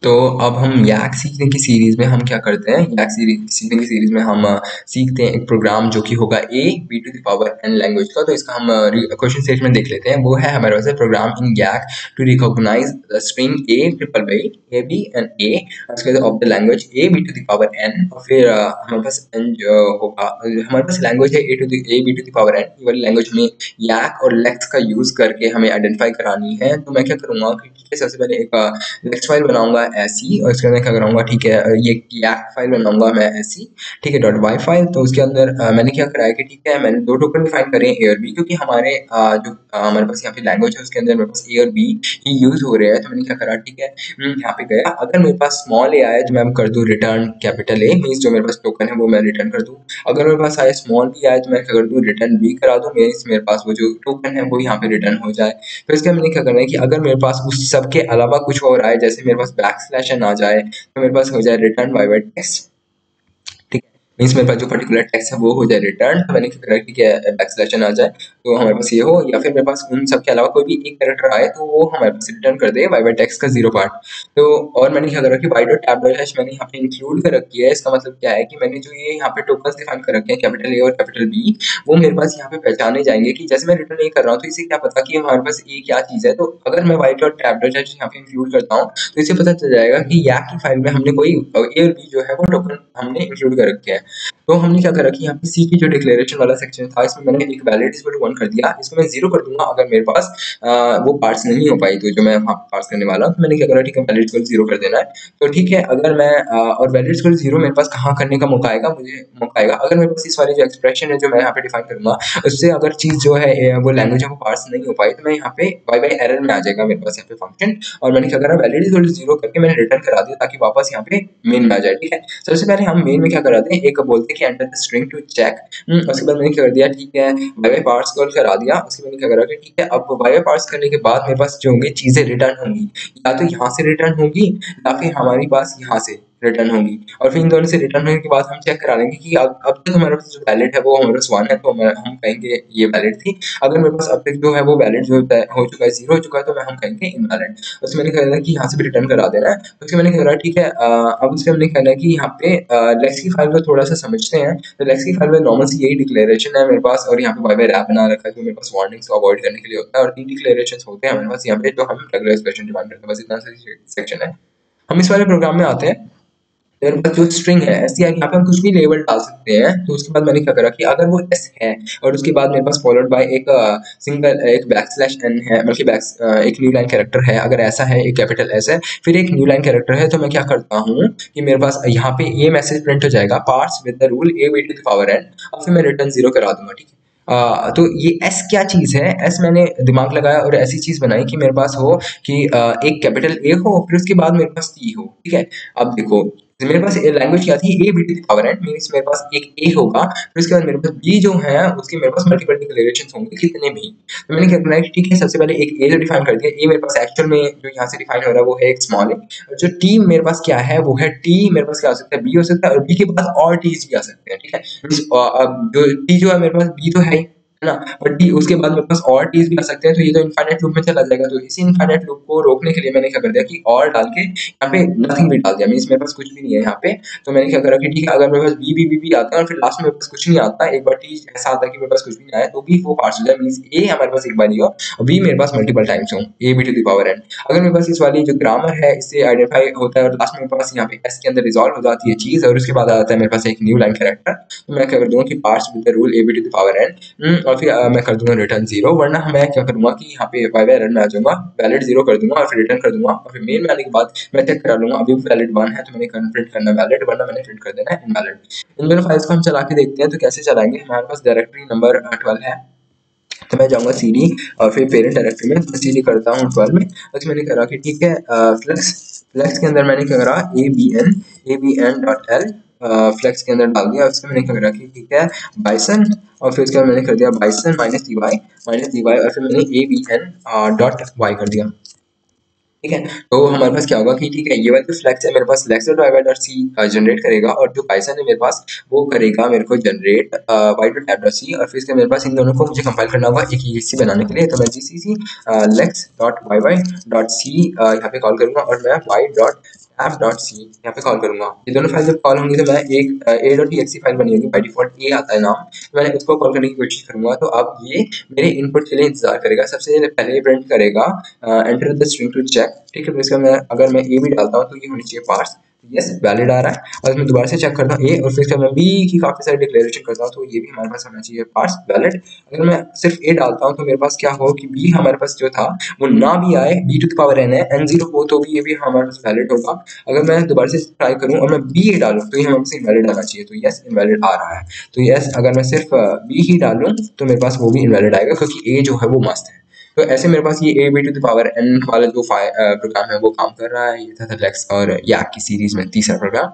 तो अब हम YAC सीखने की सीरीज़ में हम क्या करते हैं, YAC सीखने की सीरीज़ में हम सीखते हैं एक प्रोग्राम जो कि होगा a b to the power n language का। तो इसका हम क्वेश्चन स्टेटमेंट देख लेते हैं। वो है हमारे पास program in YAC to recognise the string a triple by a b and a उसके बाद of the language a b to the power n। और फिर हमारे पास n जो होगा, हमारे पास लैंग्वेज है a b to the power n। ये वाली लैंग्वेज में YAC और लेक्स का यूज़ करके हमें आइडेंटिफाई करानी है। तो मैं क्या करूँगा कि ठीक है, सबसे पहले एक नेक्स्ट फाइल बनाऊंगा ऐसी, और इसके अंदर क्या कराऊंगा, ठीक है, ये YAC फाइल बनाऊंगा मैं ऐसी, ठीक है, .y फाइल। तो उसके अंदर मैंने क्या कराया कि ठीक है, मैंने दो टोकन डिफाइन करे a और b, क्योंकि हमारे जो हमारे पास यहाँ पे लैंग्वेज है उसके अंदर मेरे पास a और b ही यूज हो रहे हैं। तो मैंने क्या करा, ठीक है, यहाँ पे गया, अगर मेरे पास स्मॉल a आया तो मैं कर दूँ रिटर्न कैपिटल A, मीन्स जो मेरे पास टोकन है वो मैं रिटर्न कर दूँ। अगर मेरे पास आया स्मॉल b आया तो मैं क्या कर दूँ, रिटर्न b करा दूँ, मीन्स मेरे पास वो जो टोकन है वो यहाँ पे रिटर्न हो जाए। तो इसका मैंने क्या करना है कि अगर मेरे पास उस सब के अलावा कुछ और आए, जैसे मेरे पास बैकस्लैश एन आ जाए, तो मेरे पास हो जाए रिटर्न बाय टेक्स्ट, ठीक है, मीन्स मेरे पास जो पर्टिकुलर टेक्स्ट है वो हो जाए रिटर्न। तो मैंने क्या करा, ठीक है, बैकस्लैश एन आ जाए तो हमारे पास ये हो, या फिर मेरे पास उन सब के अलावा कोई भी एक कैरेक्टर आए तो वो हमारे पास रिटर्न कर दे बाय टेक्स्ट का 0 पार्ट। तो और मैंने क्या करा कि y dot tab dot hash मैंने यहाँ पे इंक्लूड कर रखी है। इसका मतलब क्या है कि मैंने जो ये यहाँ पे टोकन्स डिफाइन कर रखे हैं कैपिटल ए और कैपिटल बी, वो मेरे पास यहाँ पे पहचाने जाएंगे कि जैसे मैं रिटर्न नहीं कर रहा हूँ तो इसे क्या पता कि हमारे पास ये क्या चीज़ है। तो अगर मैं y dot tab dot hash यहाँ पे इंक्लूड करता हूँ तो इसे पता चल जाएगा कि YAC की फाइल में हमने कोई ए और बी जो है वो टोकन हमने इंक्लूड कर रखे हैं। तो हमने क्या करा कि यहाँ पे सी की जो डिक्लेरेशन वाला सेक्शन था, इसमें मैंने एक वैलिड इक्वल टू 1 कर दिया। इसको मैं 0 कर दूंगा अगर मेरे पास वो पार्ट्स नहीं हो पाई, तो जो मैं वहाँ पार्स करने वाला हूँ। तो मैंने क्या करा, ठीक है, वैलिड इक्वल 0 कर देना है। तो ठीक है, अगर मैं और वैलिड इक्वल 0 मेरे पास कहाँ करने का मौका आएगा, मुझे मौका आएगा अगर मेरे पास इस वाली जो एक्सप्रेशन है जो मैं यहाँ पे डिफाइन करूंगा, उससे अगर चीज़ जो है वो लैंग्वेज है वो पार्स नहीं हो पाई, तो मैं यहाँ पे बाय एरर में आ जाएगा मेरे पास यहाँ पे फंक्शन। और मैंने क्या करा, वैलिड इक्वल 0 करके मैंने रिटर्न करा दिया ताकि वापस यहाँ पे मेन में आ जाए। ठीक है, सबसे पहले हम मेन में क्या कराते हैं, एक बोलते हैं कि enter the string to check. उसके बाद मैंने क्या कर दिया, ठीक है, बाय पार्स कॉल करा दिया। उसके बाद मैंने क्या करा कि ठीक है, अब बाय पार्स करने के बाद मेरे पास जो होंगी चीजें रिटर्न होंगी, या तो यहाँ से रिटर्न होगी या फिर हमारे पास यहाँ से रिटर्न होगी। और फिर इन दोनों से रिटर्न होने के बाद हम चेक करा लेंगे कि अब तक हमारे पास जो वैलिड है वो हमारे पास 1 है, तो हम कहेंगे ये वैलिड थी। अगर मेरे पास अब तक जो है वो वैलिड जो हो चुका है 0 हो चुका है, तो हम कहेंगे इनवैलिड। उसमें मैंने कहना है कि यहाँ से भी रिटर्न करा देना है। तो उसके मैंने कहा ठीक है, अब उसके हमने कहना है कि यहाँ पे लेक्स की फाइल को थोड़ा सा समझते हैं। तो लेक्स की फाइल में नॉर्मल सी यही डिक्लेरेशन है मेरे पास, और यहाँ पे बाय रैप बना रखा है जो मेरे पास वार्निंग्स को अवॉइड करने के लिए होता है। और 3 डिक्लेरेशन होते हैं हमारे पास यहाँ पे, जो हम रेगुलर एक्सप्रेशन डिफाइन करते हैं। बस इतना सा सेक्शन है। हम इस वाले प्रोग्राम में आते हैं। मेरे पास जो स्ट्रिंग है ऐसी है, यहाँ पे हम कुछ भी लेबल डाल सकते हैं। तो उसके बाद मैंने क्या करा कि अगर वो एस है और उसके बाद मेरे पास फॉलोड बाय एक सिंगल एक बैकस्लैश एन है, बल्कि एक न्यू लाइन कैरेक्टर है, अगर ऐसा है, एक कैपिटल एस है, फिर एक न्यू लाइन कैरेक्टर है, तो मैं क्या करता हूँ कि मेरे पास यहाँ पे ये मैसेज प्रिंट हो जाएगा, parts with the rule a to the power n, और फिर मैं रिटर्न 0 करा दूंगा। ठीक है, तो ये एस क्या चीज़ है, एस मैंने दिमाग लगाया और ऐसी चीज़ बनाई कि मेरे पास हो कि एक कैपिटल ए हो, फिर उसके बाद मेरे पास टी हो। ठीक है, अब देखो मेरे पास लैंग्वेज क्या थी, a b to the power n, means मेरे पास एक ए होगा, फिर उसके बाद मेरे पास बी जो है उसके मेरे पास मल्टीपल डिक्लेरेशंस होंगे, कितने भी। तो मैंने क्या करना है, ठीक है, सबसे पहले एक ए जो डिफाइन कर दिया। ए मेरे पास एक्चुअल में जो यहाँ से डिफाइन हो रहा है वो है एक स्मॉल ए, और जो टी मेरे पास क्या है वो है टी, मेरे पास क्या हो सकता है, बी हो सकता है, और बी के पास और टीज भी आ सकते हैं। ठीक है, अब जो टी जो है मेरे पास बी तो है ना, और टी उसके बाद मेरे पास और टीज भी आ सकते हैं, तो ये तो इनफाइनाइट लूप में चला जाएगा। तो इसी इनफाइनाइट लूप को रोकने के लिए मैंने क्या कर दिया कि और डाल के यहाँ पे नथिंग भी डाल दिया, मीन्स मेरे पास कुछ भी नहीं है यहाँ पे। तो मैंने क्या करा कि ठीक है, अगर मेरे पास बी आता है और फिर लास्ट में मेरे पास कुछ नहीं आता, एक बार टी ऐसा आता है कि मेरे पास कुछ भी नहीं आया, तो बी वो पार्ट्स हो जाए, मीन्स ए हमारे पास एक बार ही हो और बी मेरे पास मल्टीपल टाइम्स हो, a b to the power n. अगर मेरे पास इस वाली जो ग्रामर है इससे आइडेंटिफाई होता है और लास्ट में मेरे पास यहाँ पे एस के अंदर रिजॉल्व हो जाती है चीज, और उसके बाद आता है मेरे पास एक न्यू लाइन कैरेक्टर, तो मैं क्या कर दूंगा कि parts with the rule a b to the power n, और फिर मैं कर दूंगा रिटर्न 0। वरना मैं क्या करूंगा कि यहाँ पे बाय एरर में आ जाऊंगा, वैलिड 0 कर दूंगा और फिर रिटर्न कर दूंगा, और फिर मेन में आने के बाद मैं चेक करा लूंगा अभी वैलिड 1 है तो मैंने प्रिंट करना वैलिड, वरना मैंने प्रिंट कर देना है इनवैलिड। इन दोनों फाइल्स को हम चला के देखते हैं तो कैसे चलाएंगे। हमारे पास डायरेक्टरी नंबर 12 है, तो मैं जाऊंगा सीडी और फिर पेरेंट डायरेक्टरी में सीडी करता हूँ 12 में। उसमें मैंने करा कि ठीक है, फ्लेक्स फ्लेक्स के अंदर मैंने क्या करा, abn डॉट एल फ्लेक्स के अंदर डाल दिया। उसके मैंने क्या करा कि ठीक है बाइसन, और फिर उसके बाद मैंने कर दिया बाइसन माइनस dy और फिर मैंने abn डॉट वाई कर दिया। ठीक है, तो हमारे पास क्या होगा कि ठीक है, ये वाला जो फ्लेक्स है मेरे पास flex dot Y dot C generate करेगा, और जो पाइथन है मेरे पास वो करेगा मेरे को generate y dot tab dot c, और फिर इसके मेरे पास इन दोनों को मुझे कंपाइल करना होगा एक ईसी बनाने के लिए। तो मैं GCC lex dot y y dot c यहाँ पे कॉल करूंगा और मैं वाई डॉट f.c यहाँ पे कॉल करूंगा। ये दोनों फाइल जब कॉल होंगी तो मैं एक a.exe फाइल बनी होगी, बाय डिफॉल्ट a आता है नाम, तो मैंने उसको कॉल करने की कोशिश करूंगा। तो अब ये मेरे इनपुट के लिए इंतजार करेगा। सबसे पहले ये प्रिंट करेगा enter the string to check, ठीक है। तो इसका मैं अगर मैं a भी डालता हूँ तो ये होनी चाहिए पार्स, यस वैलिड आ रहा है। और मैं दोबारा से चेक करता हूँ ए, और फिर मैं बी की काफ़ी सारी डिक्लेरेशन करता हूँ तो ये भी हमारे पास होना चाहिए पार्स वैलिड। अगर मैं सिर्फ ए डालता हूँ तो मेरे पास क्या हो कि बी हमारे पास जो था वो ना भी आए, b to the power n है, एन जीरो हो तो भी ये भी हमारे पास वैलिड होगा। अगर मैं दोबारा से ट्राई करूँ और मैं बी ए डालूँ तो ये हमारे पास इनवैलिड आना चाहिए, तो यस इनवैलिड आ रहा है। तो यस अगर मैं सिर्फ बी ही डालूँ तो मेरे पास वो भी इनवैलिड आएगा, क्योंकि ए जो है वो मस्त है। तो ऐसे मेरे पास ये a b to the power n वाला जो प्रोग्राम है वो काम कर रहा है। ये था लेक्स और याक की सीरीज में तीसरा प्रोग्राम।